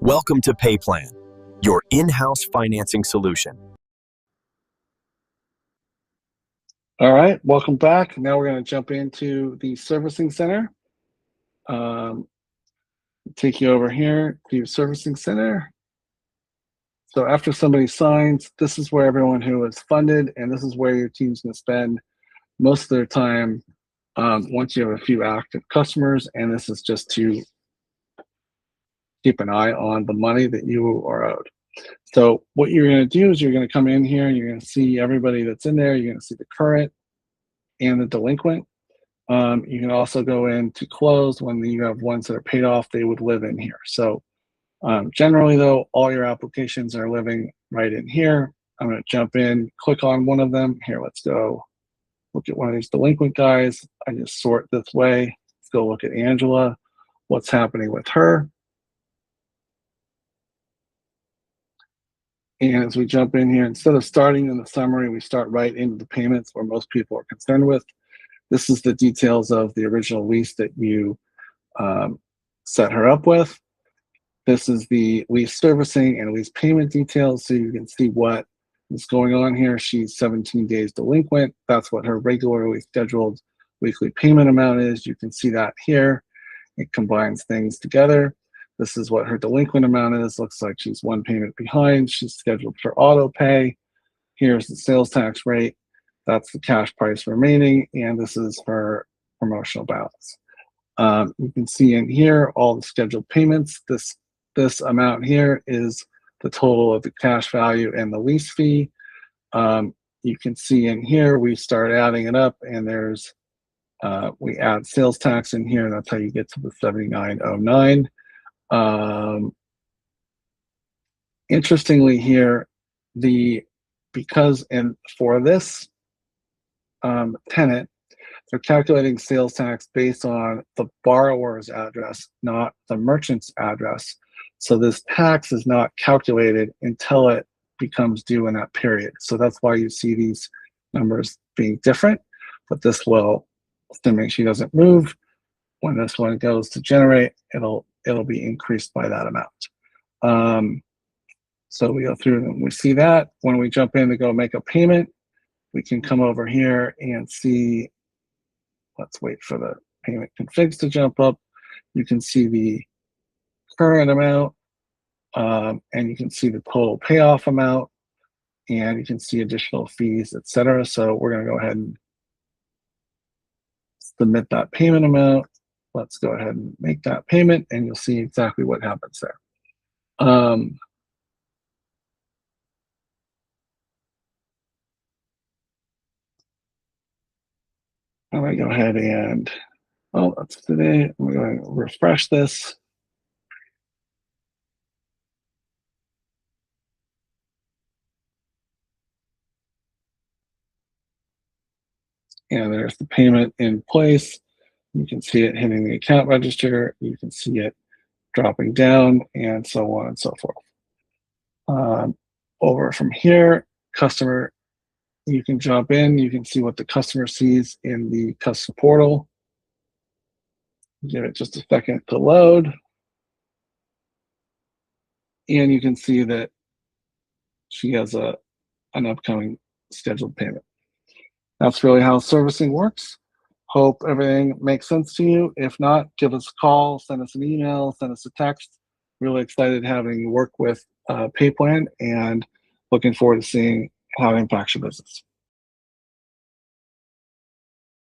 Welcome to PayPlan, your in-house financing solution. All right, welcome back. Now we're going to jump into the servicing center. Take you over here to servicing center. So after somebody signs, this is where everyone who is funded, and this is where your team's going to spend most of their time once you have a few active customers, and this is just to keep an eye on the money that you are owed. So what you're going to do is you're going to come in here and you're going to see everybody that's in there. You're going to see the current and the delinquent. You can also go in to close when you have ones that are paid off, they would live in here. So generally though, all your applications are living right in here. I'm going to jump in, click on one of them. Here, let's go look at one of these delinquent guys. I just sort this way. Let's go look at Angela. What's happening with her? And as we jump in here, instead of starting in the summary, we start right into the payments where most people are concerned with. This is the details of the original lease that you set her up with. This is the lease servicing and lease payment details, so you can see what is going on here. She's 17 days delinquent. That's what her regularly scheduled weekly payment amount is. You can see that here. It combines things together. This is what her delinquent amount is. Looks like she's one payment behind. She's scheduled for auto pay. Here's the sales tax rate. That's the cash price remaining. And this is her promotional balance. You can see in here all the scheduled payments. This amount here is the total of the cash value and the lease fee. You can see in here, we start adding it up and there's, we add sales tax in here. And that's how you get to the 7909. Interestingly here, for this tenant, they're calculating sales tax based on the borrower's address, not the merchant's address. So this tax is not calculated until it becomes due in that period. So that's why you see these numbers being different, but this will, assuming she doesn't move, when this one goes to generate, it'll be increased by that amount. So we go through and we see that. When we jump in to go make a payment, we can come over here and see, let's wait for the payment configs to jump up. You can see the current amount, and you can see the total payoff amount, and you can see additional fees, etc. So we're going to go ahead and submit that payment amount. Let's go ahead and make that payment, and you'll see exactly what happens there. I'm going to go ahead and, oh, that's today. I'm going to refresh this. And there's the payment in place. You can see it hitting the account register. You can see it dropping down, and so on and so forth. Over from here, customer, you can jump in. You can see what the customer sees in the customer portal. Give it just a second to load. And you can see that she has an upcoming scheduled payment. That's really how servicing works. Hope everything makes sense to you. If not, give us a call, send us an email, send us a text. Really excited having you work with PayPlan and looking forward to seeing how it impacts your business.